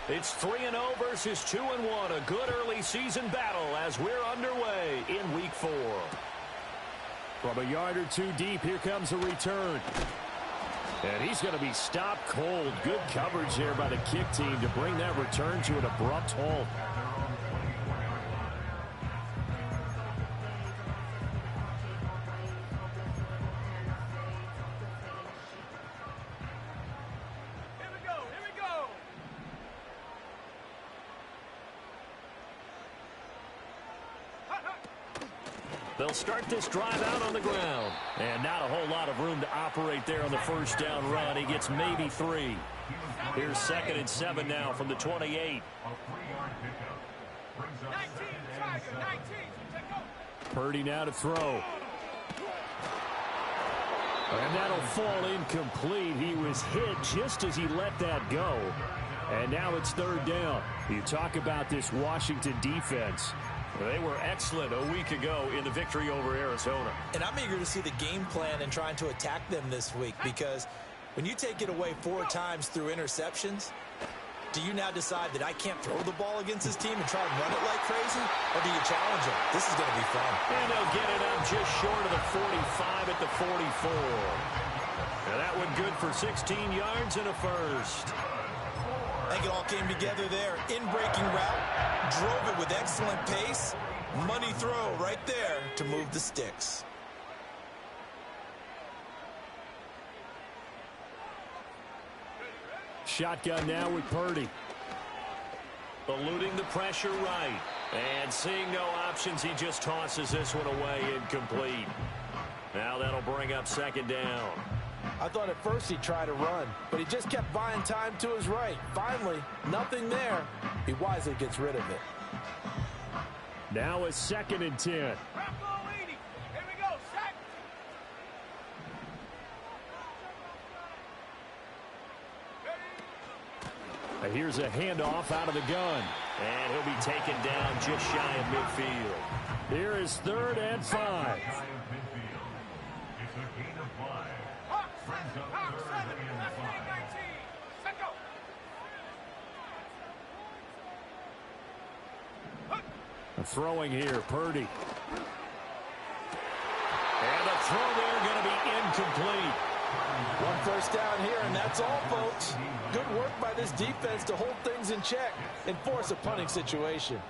It's 3-0 versus 2-1. A good early season battle as we're underway in Week 4. From a yard or two deep, here comes a return. And he's going to be stopped cold. Good coverage there by the kick team to bring that return to an abrupt halt. They'll start this drive out on the ground. And not a whole lot of room to operate there on the first down run. He gets maybe 3. Here's 2nd and 7 now from the 28. Purdy now to throw. And that'll fall incomplete. He was hit just as he let that go. And now it's 3rd down. You talk about this Washington defense. They were excellent a week ago in the victory over Arizona. And I'm eager to see the game plan and trying to attack them this week, because when you take it away 4 times through interceptions, do you now decide that I can't throw the ball against this team and try and run it like crazy? Or do you challenge them? This is going to be fun. And they'll get it up just short of the 45 at the 44. And that one good for 16 yards and a first. I think it all came together there. In-breaking route, drove it with excellent pace. Money throw right there to move the sticks. Shotgun now with Purdy. Eluding the pressure right. And seeing no options, he just tosses this one away incomplete. Now that'll bring up 2nd down. I thought at first he'd try to run, but he just kept buying time to his right. Finally, nothing there. He wisely gets rid of it. Now a 2nd and 10. Here's a handoff out of the gun. And he'll be taken down just shy of midfield. Here is 3rd and 5. Throwing here, Purdy. And the throw there going to be incomplete. 1 first down here, and that's all, folks. Good work by this defense to hold things in check and force a punting situation.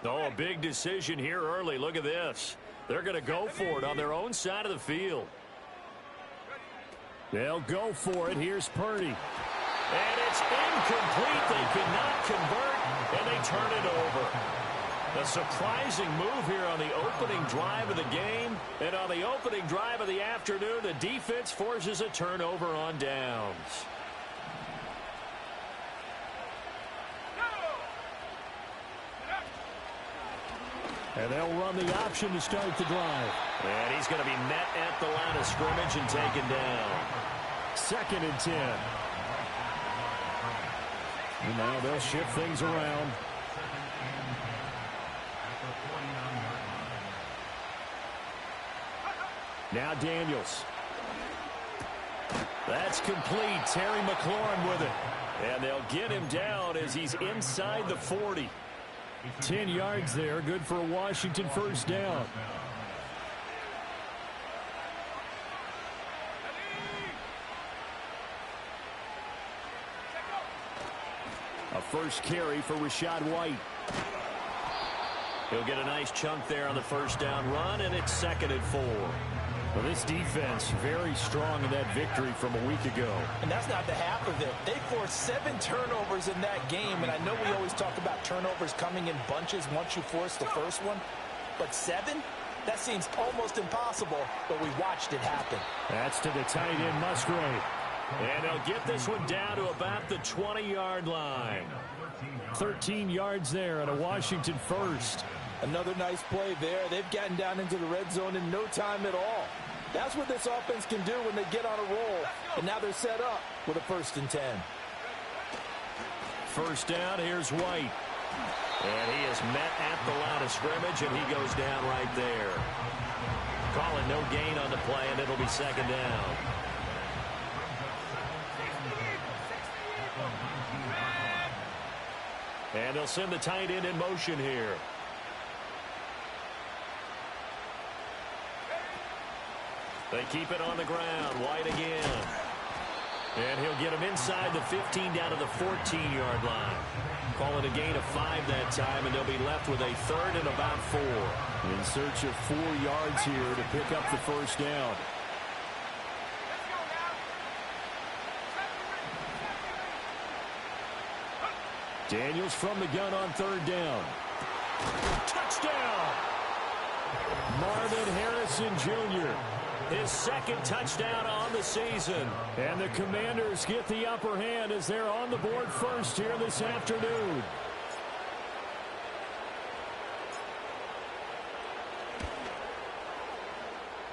Oh, a big decision here early. Look at this. They're going to go for it on their own side of the field. They'll go for it. Here's Purdy. And it's incomplete. They cannot convert, and they turn it over. A surprising move here on the opening drive of the game. And on the opening drive of the afternoon, the defense forces a turnover on downs. And they'll run the option to start the drive. And he's going to be met at the line of scrimmage and taken down. 2nd and 10. And now they'll shift things around. Now Daniels. That's complete. Terry McLaurin with it. And they'll get him down as he's inside the 40. 10 yards there. Good for a Washington first down. A first carry for Rachaad White. He'll get a nice chunk there on the first down run, and it's 2nd and 4. Well, this defense very strong in that victory from a week ago. And that's not the half of it. They forced 7 turnovers in that game, and I know we always talk about turnovers coming in bunches once you force the first one, but 7? That seems almost impossible, but we watched it happen. That's to the tight end, Musgrave. And they'll get this one down to about the 20-yard line. 13 yards there and a Washington first. Another nice play there. They've gotten down into the red zone in no time at all. That's what this offense can do when they get on a roll. And now they're set up with a 1st and 10. First down, here's White. And he is met at the line of scrimmage, and he goes down right there. Call it no gain on the play, and it'll be second down. And they'll send the tight end in motion here. They keep it on the ground. White again. And he'll get him inside the 15 down to the 14-yard line. Call it a gain of 5 that time, and they'll be left with a third and about 4. In search of 4 yards here to pick up the first down. Daniels from the gun on third down. Touchdown! Marvin Harrison Jr. His second touchdown on the season. And the Commanders get the upper hand as they're on the board first here this afternoon.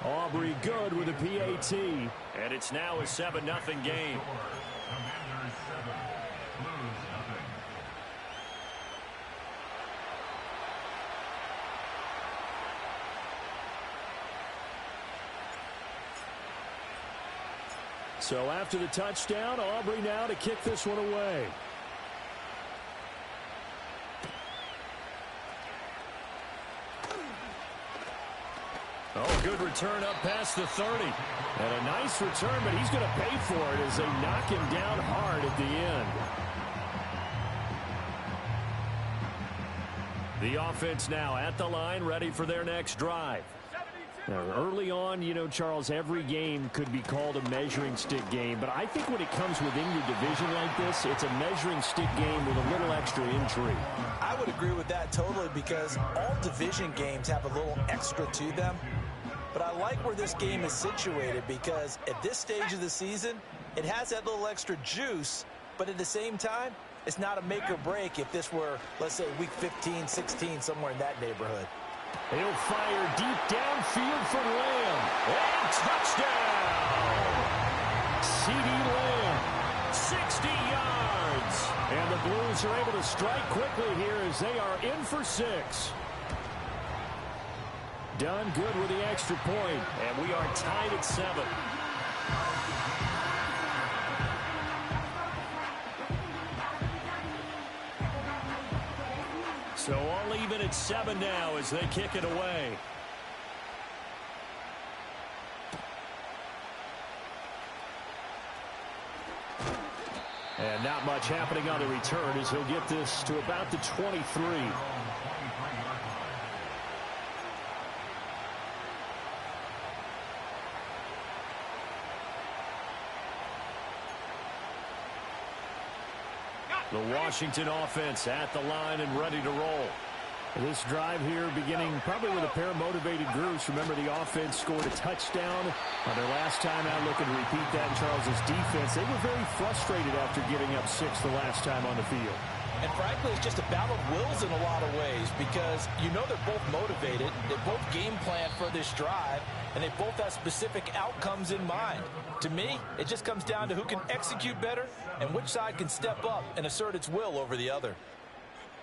Aubrey good with a PAT. And it's now a 7-0 game. So after the touchdown, Aubrey now to kick this one away. Oh, good return up past the 30. And a nice return, but he's going to pay for it as they knock him down hard at the end. The offense now at the line, ready for their next drive. Now, early on, you know, Charles, every game could be called a measuring stick game, but I think when it comes within your division like this, it's a measuring stick game with a little extra intrigue. I would agree with that totally because all division games have a little extra to them. But I like where this game is situated because at this stage of the season, it has that little extra juice, but at the same time, it's not a make or break if this were, let's say, week 15, 16, somewhere in that neighborhood. He'll fire deep downfield from Lamb. And touchdown! CeeDee Lamb. 60 yards. And the Blues are able to strike quickly here as they are in for 6. Done good with the extra point. And we are tied at 7. So all even at 7 now as they kick it away. And not much happening on the return as he'll get this to about the 23. The Washington offense at the line and ready to roll. This drive here beginning probably with a pair of motivated groups. Remember, the offense scored a touchdown on their last time out. Looking to repeat that in Charles's defense. They were very frustrated after giving up 6 the last time on the field. And frankly, it's just a battle of wills in a lot of ways because you know they're both motivated. They both game plan for this drive, and they both have specific outcomes in mind. To me, it just comes down to who can execute better and which side can step up and assert its will over the other.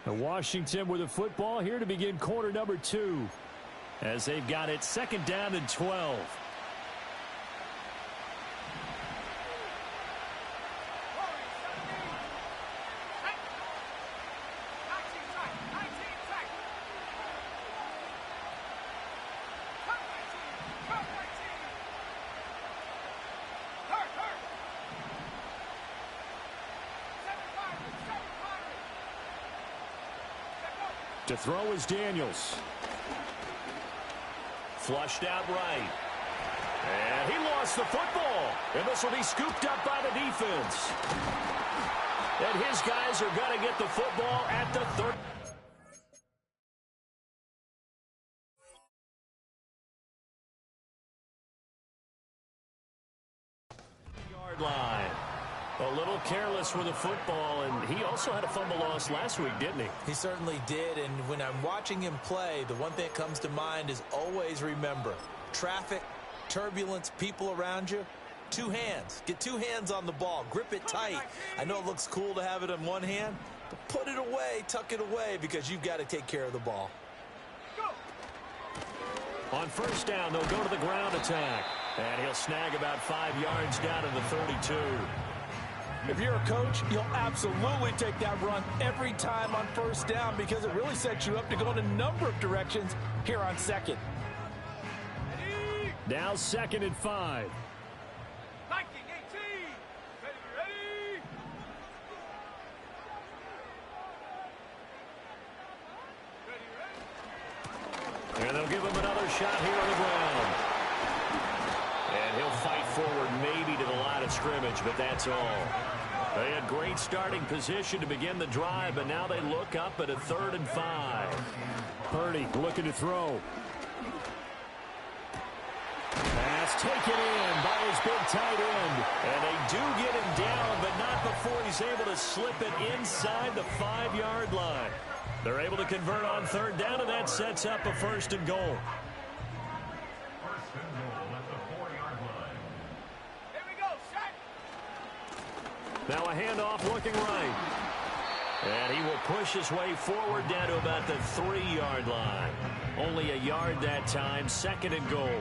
Now Washington with the football here to begin quarter number 2. As they've got it 2nd down and 12. To throw is Daniels. Flushed out right. And he lost the football. And this will be scooped up by the defense. And his guys are going to get the football at the 30. Yard line. A little careless with the football, and he also had a fumble loss last week, didn't he? He certainly did, and when I'm watching him play, the one thing that comes to mind is always remember, traffic, turbulence, people around you, 2 hands. Get 2 hands on the ball. Grip it tight. I know it looks cool to have it in one hand, but put it away, tuck it away, because you've got to take care of the ball. On first down, they'll go to the ground attack. And he'll snag about 5 yards down to the 32. If you're a coach, you'll absolutely take that run every time on first down because it really sets you up to go in a number of directions here on second. Now 2nd and 5. And they'll give him another shot here on the ground. And he'll fight forward maybe to the line of scrimmage, but that's all. They had great starting position to begin the drive, but now they look up at a 3rd and 5. Purdy looking to throw. Pass taken in by his big tight end. And they do get him down, but not before he's able to slip it inside the 5-yard line. They're able to convert on 3rd down, and that sets up a 1st and goal. Now a handoff looking right. And he will push his way forward down to about the 3-yard line. Only a yard that time, 2nd and goal.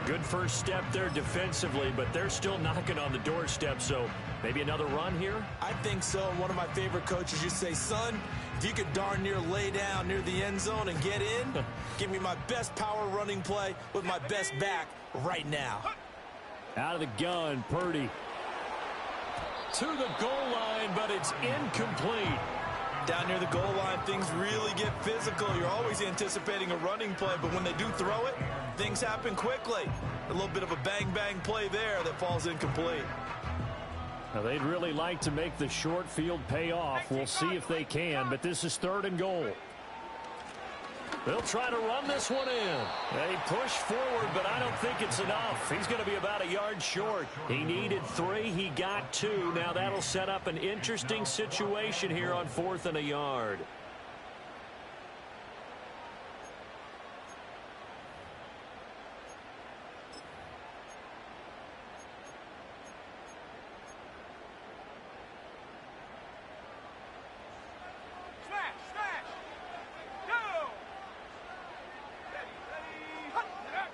Good first step there defensively, but they're still knocking on the doorstep, so maybe another run here? I think so. One of my favorite coaches used to say, son, if you could darn near lay down near the end zone and get in, give me my best power running play with my best back right now. Out of the gun, Purdy. To the goal line, but it's incomplete. Down near the goal line, things really get physical. You're always anticipating a running play, but when they do throw it, things happen quickly. A little bit of a bang-bang play there that falls incomplete. Now, they'd really like to make the short field pay off. We'll see if they can, but this is 3rd and goal. They'll try to run this one in. They push forward, but I don't think it's enough. He's going to be about a yard short. He needed 3. He got 2. Now that'll set up an interesting situation here on 4th and a yard.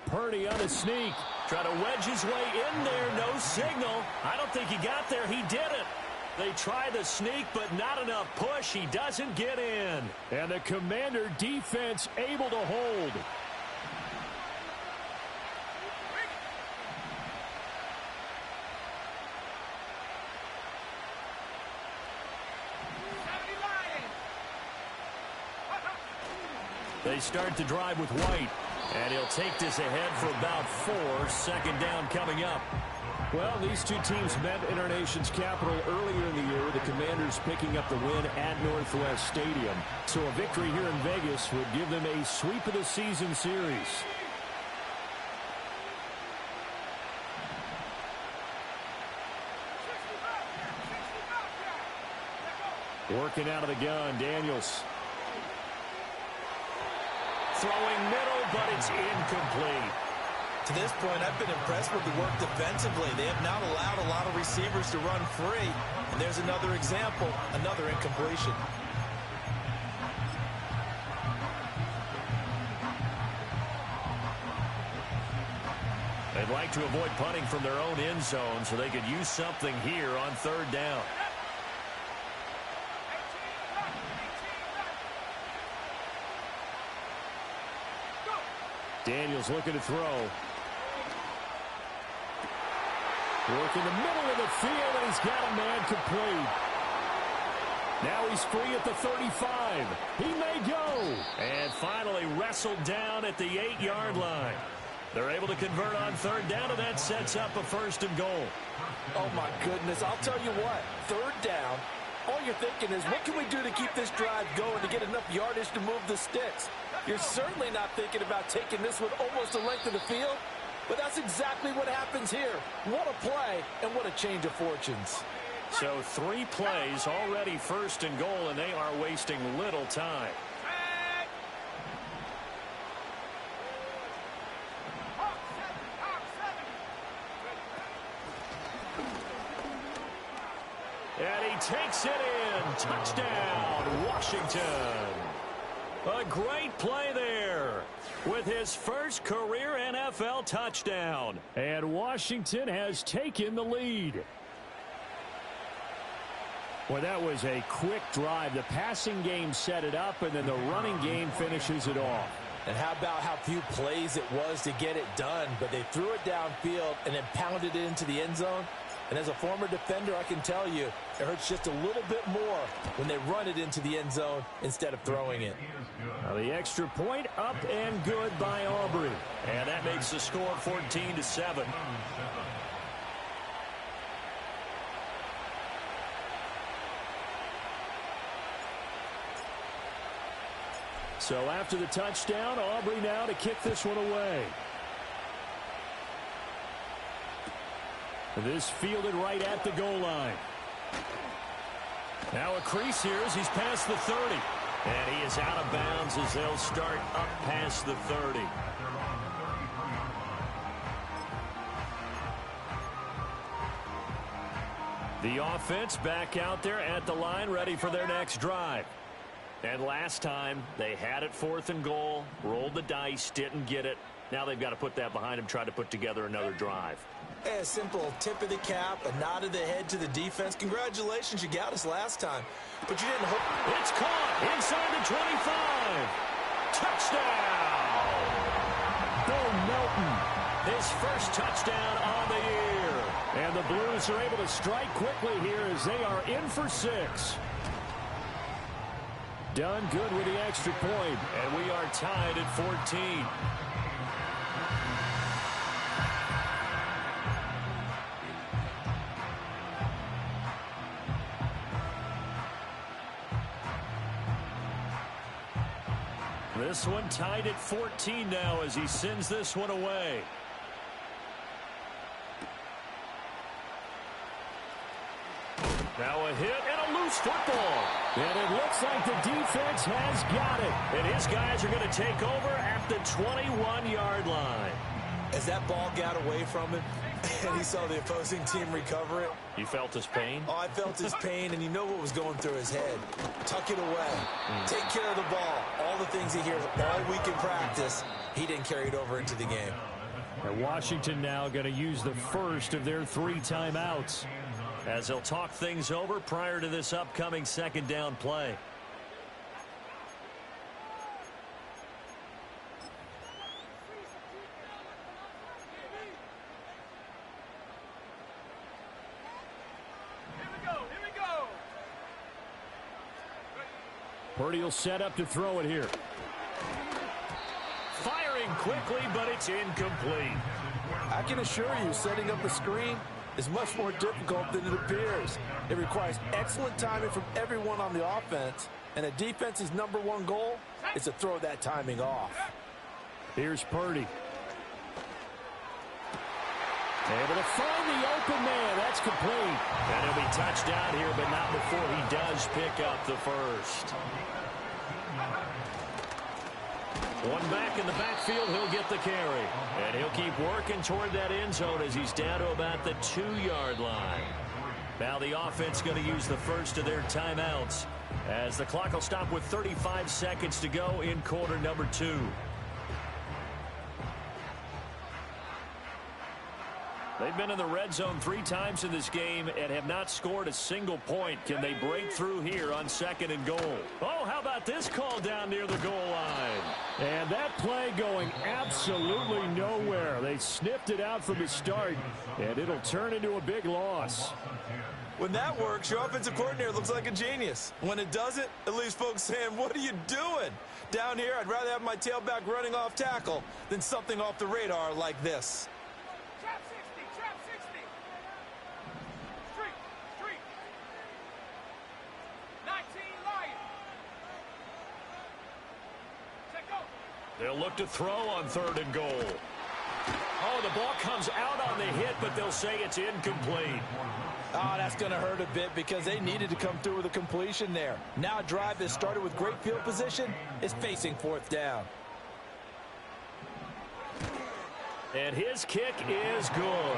Purdy on a sneak. Try to wedge his way in there. No signal. I don't think he got there. He didn't. They try the sneak, but not enough push. He doesn't get in. And the Commander defense able to hold. They start the drive with White. And he'll take this ahead for about 4. 2nd down coming up. Well, these two teams met in our nation's capital earlier in the year, with the Commanders picking up the win at Northwest Stadium. So a victory here in Vegas would give them a sweep of the season series. Working out of the gun, Daniels. Throwing middle, but it's incomplete. To this point, I've been impressed with the work defensively. They have not allowed a lot of receivers to run free. And there's another example, another incompletion. They'd like to avoid punting from their own end zone so they could use something here on 3rd down. Daniels looking to throw. Working the middle of the field, and he's got a man complete. Now he's free at the 35. He may go. And finally wrestled down at the 8-yard line. They're able to convert on 3rd down, and that sets up a 1st and goal. Oh, my goodness. I'll tell you what. 3rd down, all you're thinking is, what can we do to keep this drive going to get enough yardage to move the sticks? You're certainly not thinking about taking this one almost the length of the field, but that's exactly what happens here. What a play, and what a change of fortunes. So 3 plays, already 1st and goal, and they are wasting little time. And he takes it in. Touchdown, Washington. A great play there. with his first career NFL touchdown. And Washington has taken the lead. Well, that was a quick drive. The passing game set it up, and then the running game finishes it off. And how about how few plays it was to get it done, but they threw it downfield and then pounded it into the end zone. And as a former defender, I can tell you, it hurts just a little bit more when they run it into the end zone instead of throwing it. Now the extra point up and good by Aubrey. And that makes the score 14-7. So after the touchdown, Aubrey now to kick this one away. This fielded right at the goal line. Now a crease here as he's past the 30. And he is out of bounds as they'll start up past the 30. The offense back out there at the line, ready for their next drive. And last time, they had it 4th and goal, rolled the dice, didn't get it. Now they've got to put that behind them, try to put together another drive. A simple tip of the cap, a nod of the head to the defense. Congratulations, you got us last time. But you didn't hope. It's caught inside the 25. Touchdown! Bo Melton. His first touchdown on the year. And the Blues are able to strike quickly here as they are in for 6. Done good with the extra point. And we are tied at 14. This one tied at 14 now as he sends this one away. Now a hit and a loose football. And it looks like the defense has got it. And his guys are going to take over at the 21-yard line. As that ball got away from him and he saw the opposing team recover it. You felt his pain? Oh, I felt his pain, and you know what was going through his head. Tuck it away. Take care of the ball. All the things he hears all week in practice, he didn't carry it over into the game. And Washington now going to use the first of their 3 timeouts. As they'll talk things over prior to this upcoming second down play. Purdy will set up to throw it here. Firing quickly, but it's incomplete. I can assure you, setting up a screen is much more difficult than it appears. It requires excellent timing from everyone on the offense, and a defense's #1 goal is to throw that timing off. Here's Purdy. Able to find the open man. That's complete. And he'll be touched out here, but not before he does pick up the first. One back in the backfield, he'll get the carry. And he'll keep working toward that end zone as he's down to about the 2-yard line. Now the offense going to use the first of their timeouts as the clock will stop with 35 seconds to go in quarter number 2. They've been in the red zone 3 times in this game and have not scored a single point. Can they break through here on 2nd and goal? Oh, how about this call down near the goal line? And that play going absolutely nowhere. They sniffed it out from the start, and it'll turn into a big loss. When that works, your offensive coordinator looks like a genius. When it doesn't, it leaves folks saying, what are you doing? Down here, I'd rather have my tailback running off tackle than something off the radar like this. They'll look to throw on 3rd and goal. Oh, the ball comes out on the hit, but they'll say it's incomplete. Oh, that's going to hurt a bit because they needed to come through with a completion there. Now a drive that started with great field position is facing 4th down. And his kick is good.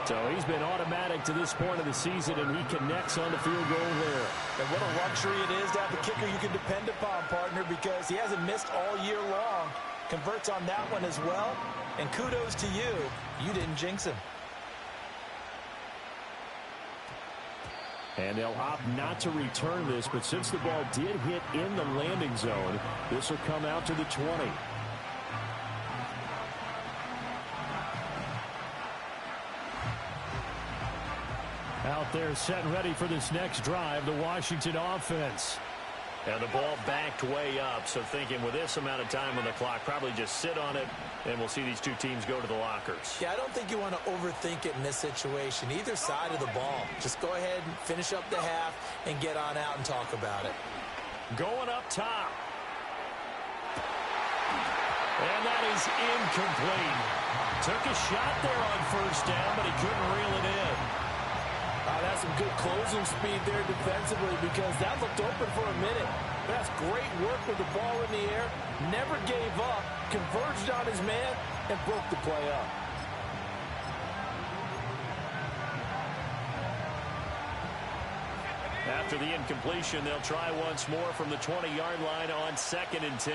So he's been automatic to this point of the season, and he connects on the field goal there. And what a luxury it is to have a kicker you can depend upon, partner, because he hasn't missed all year long. converts on that one as well. And kudos to you. You didn't jinx him. And they'll opt not to return this, but since the ball did hit in the landing zone, this will come out to the 20. Out there set and ready for this next drive, the Washington offense. And the ball backed way up, so thinking with this amount of time on the clock, probably just sit on it, and we'll see these two teams go to the lockers. Yeah, I don't think you want to overthink it in this situation. Either side of the ball. Just go ahead and finish up the half and get on out and talk about it. Going up top. And that is incomplete. Took a shot there on first down, but he couldn't reel it in. That's some good closing speed there defensively because that looked open for a minute. That's great work with the ball in the air. Never gave up, converged on his man, and broke the play up. After the incompletion, they'll try once more from the 20-yard line on 2nd and 10.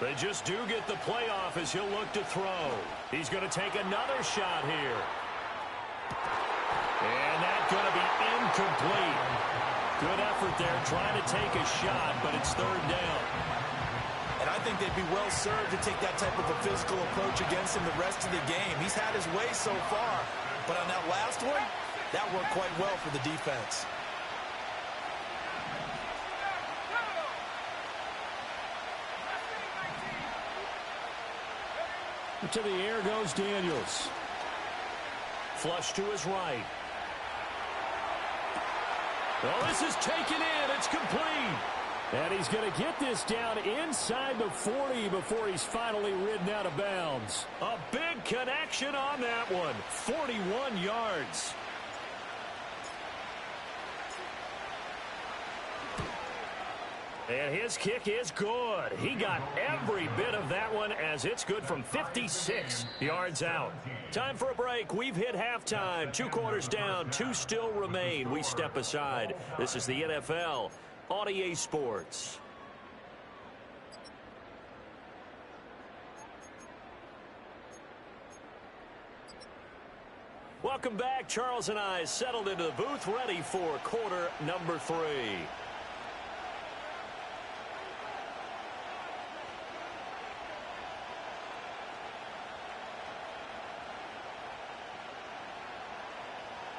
They just do get the playoff as he'll look to throw. He's going to take another shot here. And that's going to be incomplete. Good effort there trying to take a shot, but it's 3rd down. And I think they'd be well served to take that type of a physical approach against him the rest of the game. He's had his way so far, but on that last one, that worked quite well for the defense. To the air goes Daniels. Flush to his right. Well, this is taken in. It's complete. And he's going to get this down inside the 40 before he's finally ridden out of bounds. A big connection on that one. 41 yards. And his kick is good. He got every bit of that one as it's good from 56 yards out. Time for a break. We've hit halftime. 2 quarters down. 2 still remain. We step aside. This is the NFL on EA Sports. Welcome back. Charles and I settled into the booth ready for quarter number 3.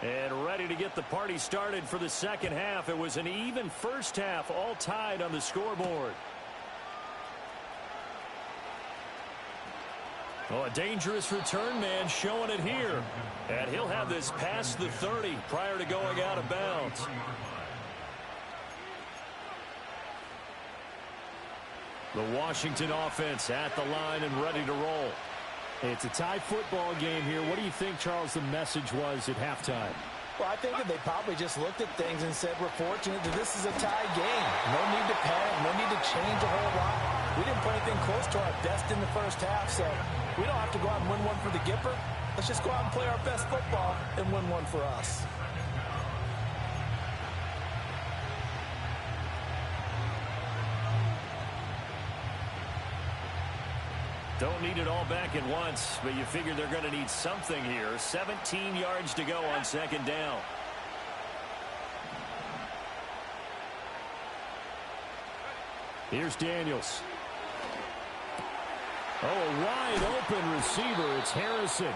And ready to get the party started for the second half. It was an even first half, all tied on the scoreboard. Oh, a dangerous return man showing it here. And he'll have this past the 30 prior to going out of bounds. The Washington offense at the line and ready to roll. It's a tie football game here. What do you think, Charles, the message was at halftime? Well, I think that they probably just looked at things and said, we're fortunate that this is a tie game. No need to panic. No need to change a whole lot. We didn't play anything close to our best in the first half, so we don't have to go out and win one for the Gipper. Let's just go out and play our best football and win one for us. Don't need it all back at once, but you figure they're going to need something here. 17 yards to go on second down. Here's Daniels. Oh, a wide open receiver. It's Harrison.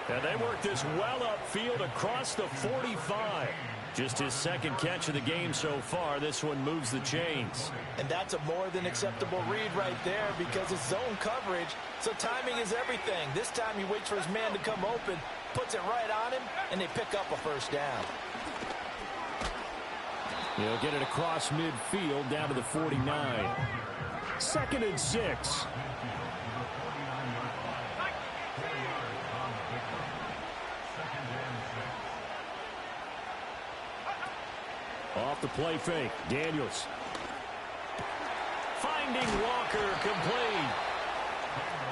And they work this well upfield across the 45. Just his second catch of the game so far. This one moves the chains. And that's a more than acceptable read right there because it's zone coverage, so timing is everything. This time he waits for his man to come open, puts it right on him, and they pick up a first down. He'll get it across midfield down to the 49. 2nd and 6. Off the play fake, Daniels. Finding Walker complete.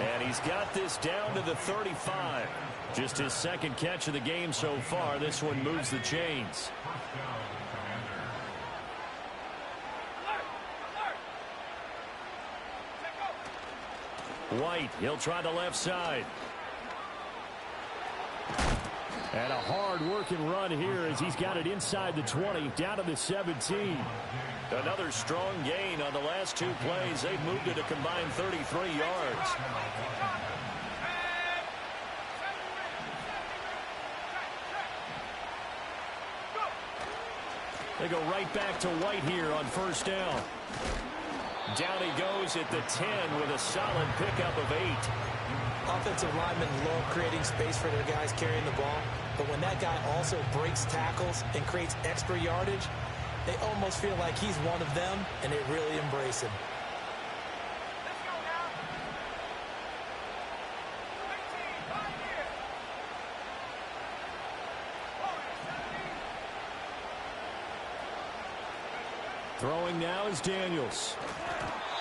And he's got this down to the 35. Just his second catch of the game so far. This one moves the chains. White, he'll try the left side. And a hard-working run here as he's got it inside the 20, down to the 17. Another strong gain on the last two plays. They've moved it a combined 33 yards. They go right back to White here on first down. Down he goes at the 10 with a solid pickup of 8. Offensive linemen love creating space for their guys carrying the ball, but when that guy also breaks tackles and creates extra yardage, they almost feel like he's one of them, and they really embrace him. Throwing now is Daniels.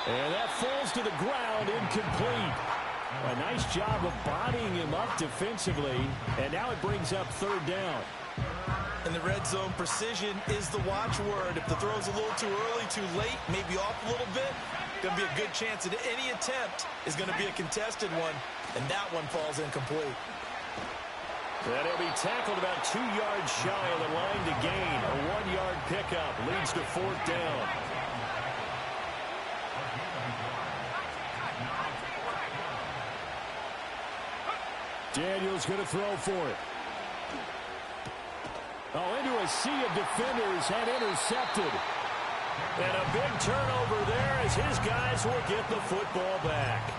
And that falls to the ground, incomplete. A nice job of bodying him up defensively, and now it brings up third down. In the red zone, precision is the watchword. If the throw's a little too early, too late, maybe off a little bit, going to be a good chance that any attempt is going to be a contested one, and that one falls incomplete. And he'll be tackled about 2 yards shy of the line to gain. A 1-yard pickup leads to fourth down. Daniels going to throw for it. Oh, into a sea of defenders and intercepted. And a big turnover there as his guys will get the football back.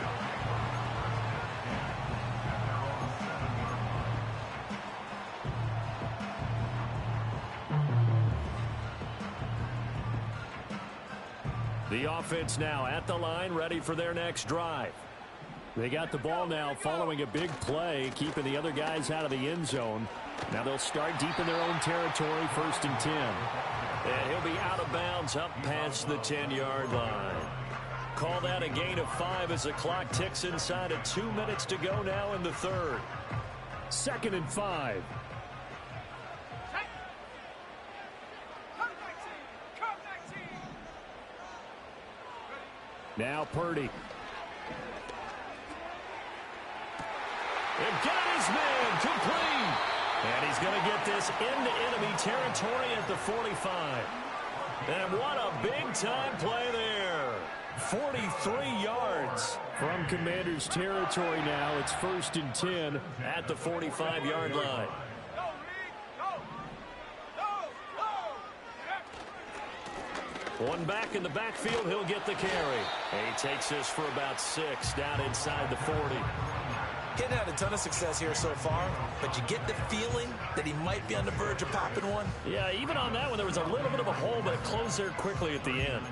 The offense now at the line, ready for their next drive. They got the ball now following a big play, keeping the other guys out of the end zone. Now they'll start deep in their own territory, 1st and 10. And he'll be out of bounds up past the 10-yard line. Call that a gain of 5 as the clock ticks inside of 2 minutes to go now in the third. 2nd and 5. Now Purdy. And got his man complete. And he's going to get this into enemy territory at the 45. And what a big-time play there. 43 yards from Commanders territory now. It's 1st and 10 at the 45-yard line. One back in the backfield, he'll get the carry. And he takes this for about 6 down inside the 40. Getting had a ton of success here so far, but you get the feeling that he might be on the verge of popping one. Yeah, even on that one, there was a little bit of a hole, but it closed there quickly at the end.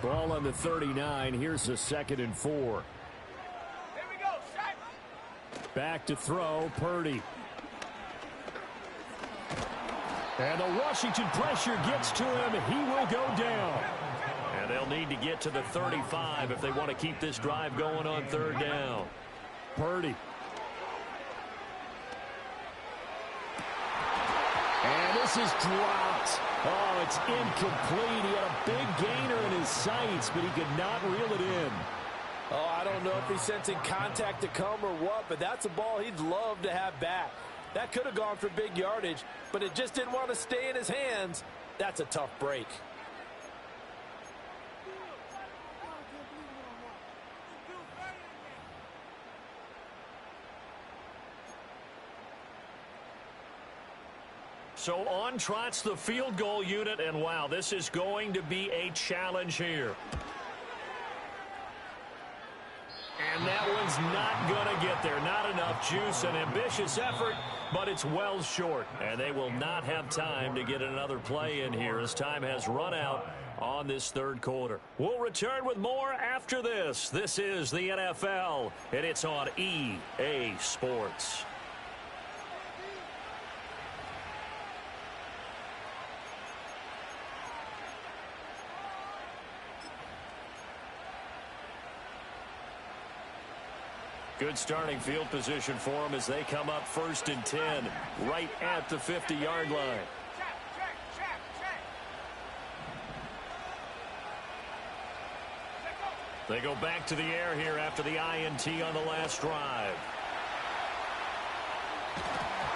Ball on the 39. Here's a 2nd and 4. Back to throw, Purdy. And the Washington pressure gets to him. He will go down. And they'll need to get to the 35 if they want to keep this drive going on 3rd down. Purdy. And this is dropped. Oh, it's incomplete. He had a big gainer in his sights, but he could not reel it in. Oh, I don't know if he's sensing contact to come or what, but that's a ball he'd love to have back. That could have gone for big yardage, but it just didn't want to stay in his hands. That's a tough break. So on trots the field goal unit, and wow, this is going to be a challenge here. And that one's not going to get there. Not enough juice. An ambitious effort, but it's well short. And they will not have time to get another play in here as time has run out on this 3rd quarter. We'll return with more after this. This is the NFL, and it's on EA Sports. Good starting field position for them as they come up 1st and 10, right at the 50-yard line. They go back to the air here after the INT on the last drive.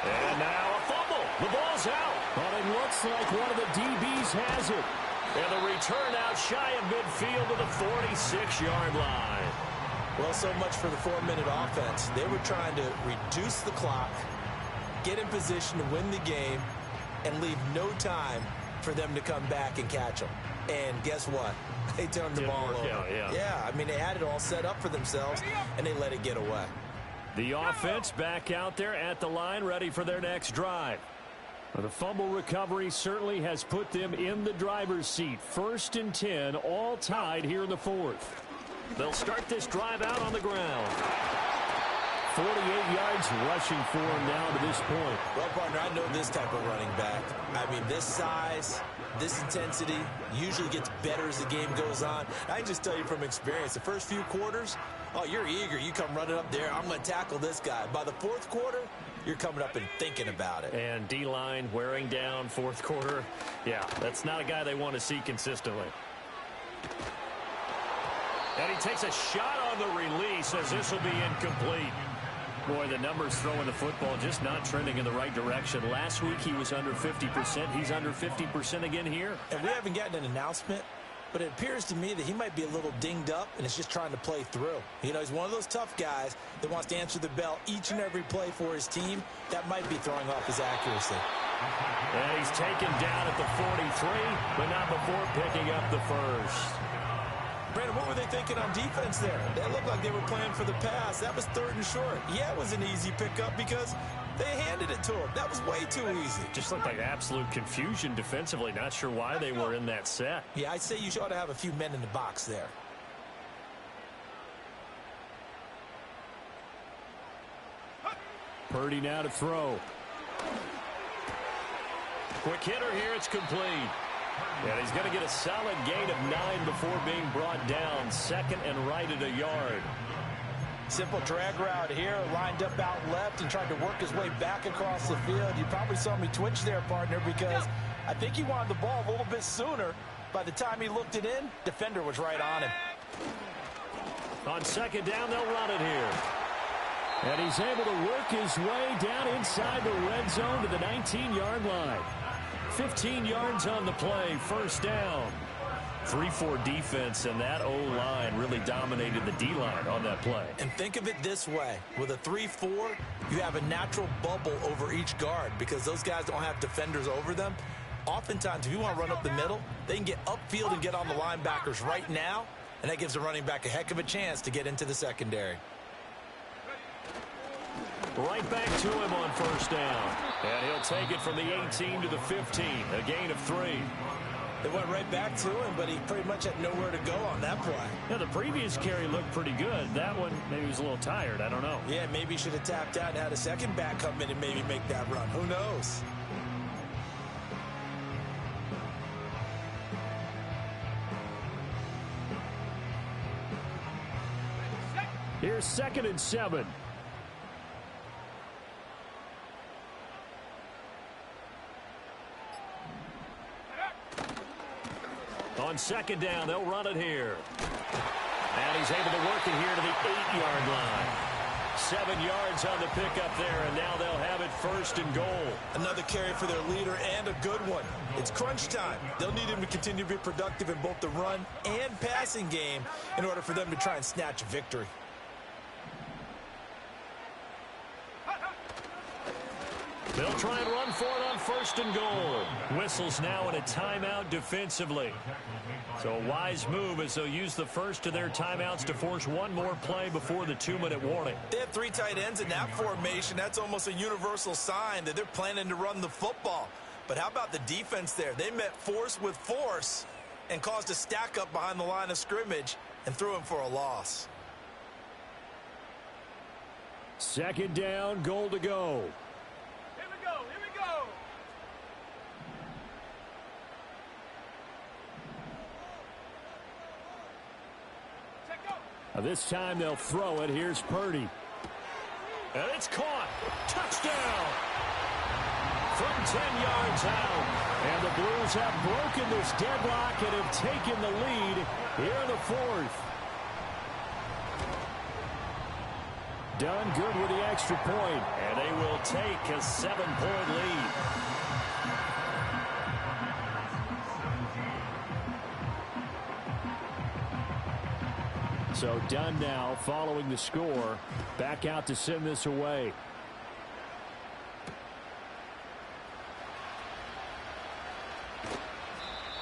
And now a fumble. The ball's out. But it looks like one of the DBs has it. And the return out shy of midfield to the 46-yard line. Well, so much for the 4-minute offense. They were trying to reduce the clock, get in position to win the game, and leave no time for them to come back and catch them. And guess what? They turned the ball over. Yeah, I mean, they had it all set up for themselves, and they let it get away. The offense back out there at the line, ready for their next drive. Well, the fumble recovery certainly has put them in the driver's seat. 1st and 10, all tied here in the 4th. They'll start this drive out on the ground. 48 yards rushing for him now to this point. Well, partner, I know this type of running back. I mean, this size, this intensity usually gets better as the game goes on. I can just tell you from experience, the first few quarters, oh, you're eager. You come running up there, I'm going to tackle this guy. By the 4th quarter, you're coming up and thinking about it. And D-line wearing down 4th quarter. Yeah, that's not a guy they want to see consistently. And he takes a shot on the release as this will be incomplete. Boy, the numbers throwing the football just not trending in the right direction. Last week he was under 50%. He's under 50% again here. And we haven't gotten an announcement, but it appears to me that he might be a little dinged up and is just trying to play through. You know, he's one of those tough guys that wants to answer the bell each and every play for his team. That might be throwing off his accuracy. And he's taken down at the 43, but not before picking up the first. Brandon, what were they thinking on defense there? They looked like they were playing for the pass. That was 3rd and short. Yeah, it was an easy pickup because they handed it to him. That was way too easy. Just looked like absolute confusion defensively. Not sure why they were in that set. Yeah, I'd say you ought to have a few men in the box there. Purdy now to throw. Quick hitter here. It's complete. And he's going to get a solid gain of 9 before being brought down. 2nd and right at a yard. Simple drag route here, lined up out left and tried to work his way back across the field. You probably saw me twitch there, partner, because I think he wanted the ball a little bit sooner. By the time he looked it in, defender was right on him. On 2nd down, they'll run it here. And he's able to work his way down inside the red zone to the 19-yard line. 15 yards on the play, 1st down. 3-4 defense, and that O-line really dominated the D-line on that play. And think of it this way. With a 3-4, you have a natural bubble over each guard because those guys don't have defenders over them. Oftentimes, if you want to run up the middle, they can get upfield and get on the linebackers right now, and that gives the running back a heck of a chance to get into the secondary. Right back to him on 1st down. And he'll take it from the 18 to the 15, a gain of 3. They went right back to him, but he pretty much had nowhere to go on that play. Yeah, the previous carry looked pretty good. That one, maybe he was a little tired. I don't know. Yeah, maybe he should have tapped out and had a second back come in and maybe make that run. Who knows? Here's 2nd and 7. On 2nd down, they'll run it here. And he's able to work it here to the 8-yard line. 7 yards on the pickup there, and now they'll have it 1st and goal. Another carry for their leader and a good one. It's crunch time. They'll need him to continue to be productive in both the run and passing game in order for them to try and snatch a victory. They'll try and run for it on 1st and goal. Whistles now in a timeout defensively. So a wise move as they'll use the first of their timeouts to force one more play before the 2-minute warning. They have 3 tight ends in that formation. That's almost a universal sign that they're planning to run the football. But how about the defense there? They met force with force and caused a stack up behind the line of scrimmage and threw him for a loss. 2nd down, goal to go. This time they'll throw it. Here's Purdy. And it's caught. Touchdown. From 10 yards out. And the Blues have broken this deadlock and have taken the lead here in the fourth. Done good with the extra point. And they will take a 7-point lead. So done now following the score. Back out to send this away.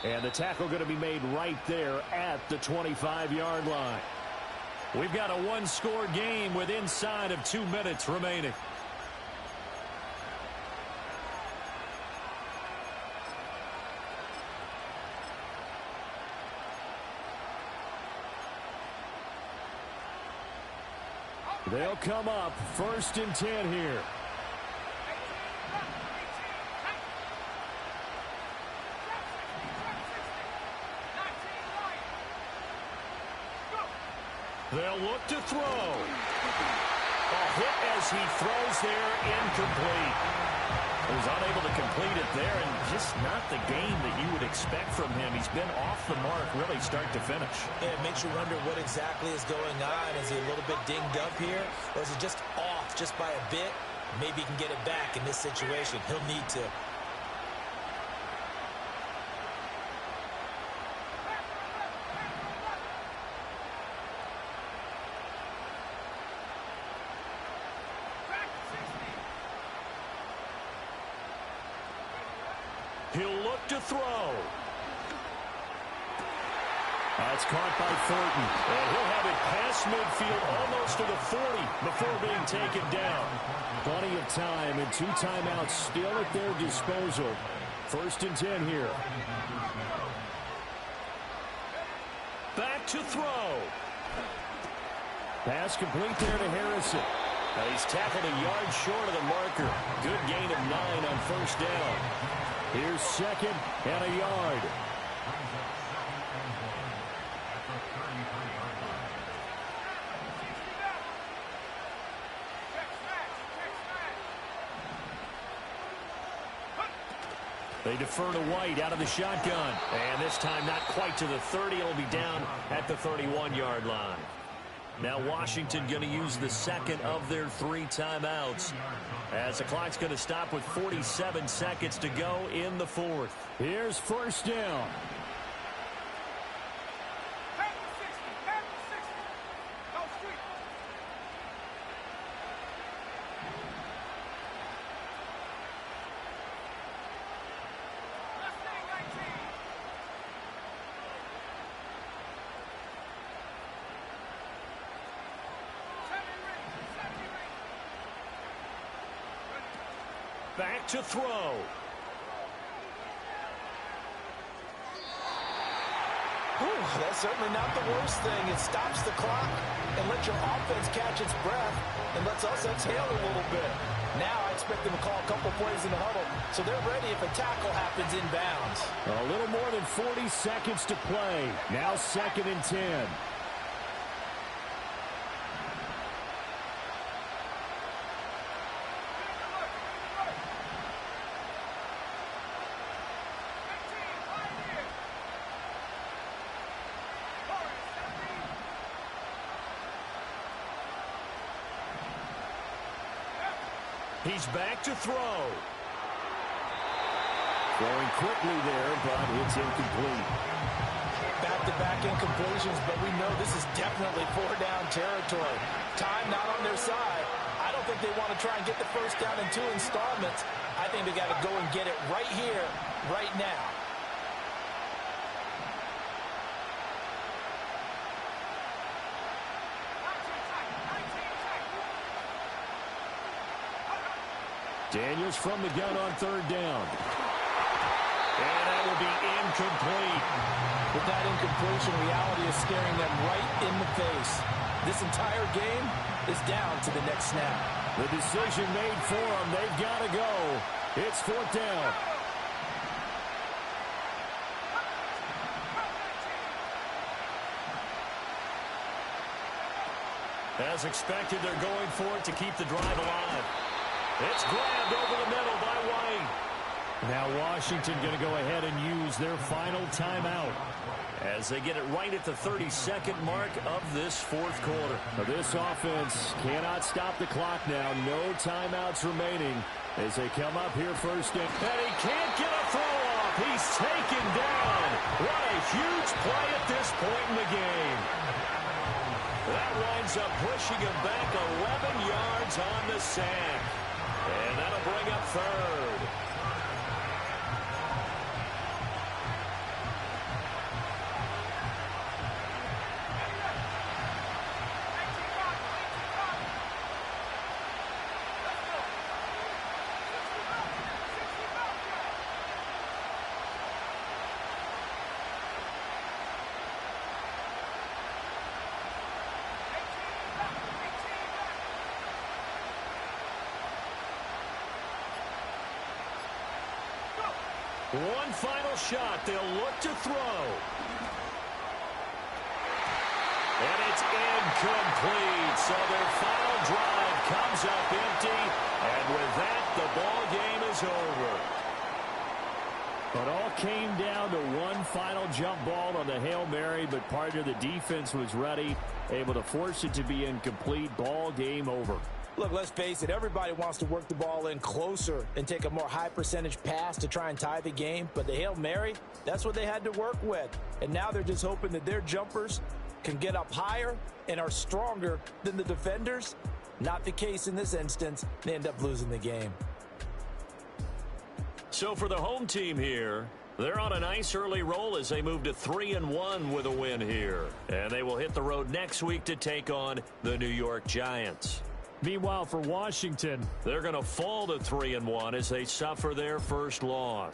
And the tackle going to be made right there at the 25-yard line. We've got a one-score game with inside of 2 minutes remaining. They'll come up 1st and 10 here. They'll look to throw. A hit as he throws there, incomplete. He was unable to complete it there, and just not the game that you would expect from him. He's been off the mark really start to finish. Yeah, it makes you wonder what exactly is going on. Is he a little bit dinged up here, or is he just off just by a bit? Maybe he can get it back in this situation. He'll need to. He'll look to throw. That's caught by Thornton. And he'll have it past midfield almost to the 40 before being taken down. Plenty of time and 2 timeouts still at their disposal. 1st and 10 here. Back to throw. Pass complete there to Harrison. Now he's tackled a yard short of the marker. Good gain of 9 on 1st down. Here's 2nd and a yard. They defer to White out of the shotgun. And this time not quite to the 30. It'll be down at the 31-yard line. Now Washington going to use the 2nd of their 3 timeouts, as the clock's going to stop with 47 seconds to go in the 4th. Here's 1st down. Back to throw. Whew, that's certainly not the worst thing. It stops the clock and lets your offense catch its breath and lets us exhale a little bit. Now I expect them to call a couple plays in the huddle, so they're ready if a tackle happens inbounds. A little more than 40 seconds to play. Now 2nd and 10. He's back to throw. Throwing quickly there, but it's incomplete. Back-to-back incompletions, but we know this is definitely 4-down territory. Time not on their side. I don't think they want to try and get the 1st down in 2 installments. I think they got to go and get it right here, right now. Daniels from the gun on 3rd down. And that will be incomplete. With that incompletion, reality is staring them right in the face. This entire game is down to the next snap. The decision made for them. They've got to go. It's 4th down. As expected, they're going for it to keep the drive alive. It's grabbed over the middle by White. Now Washington going to go ahead and use their final timeout, as they get it right at the 32nd mark of this fourth quarter. Now this offense cannot stop the clock now. No timeouts remaining as they come up here first. And he can't get a throw off. He's taken down. What a huge play at this point in the game. That winds up pushing him back 11 yards on the sack. And that'll bring up third. One final shot. They'll look to throw. And it's incomplete. So their final drive comes up empty. And with that, the ball game is over. It all came down to one final jump ball on the Hail Mary, but part of the defense was ready, able to force it to be incomplete. Ball game over. Look, let's face it, everybody wants to work the ball in closer and take a more high percentage pass to try and tie the game. But the Hail Mary, that's what they had to work with. And now they're just hoping that their jumpers can get up higher and are stronger than the defenders. Not the case in this instance. They end up losing the game. So for the home team here, they're on a nice early roll as they move to 3-1 with a win here. And they will hit the road next week to take on the New York Giants. Meanwhile, for Washington, they're going to fall to 3-1 as they suffer their first loss.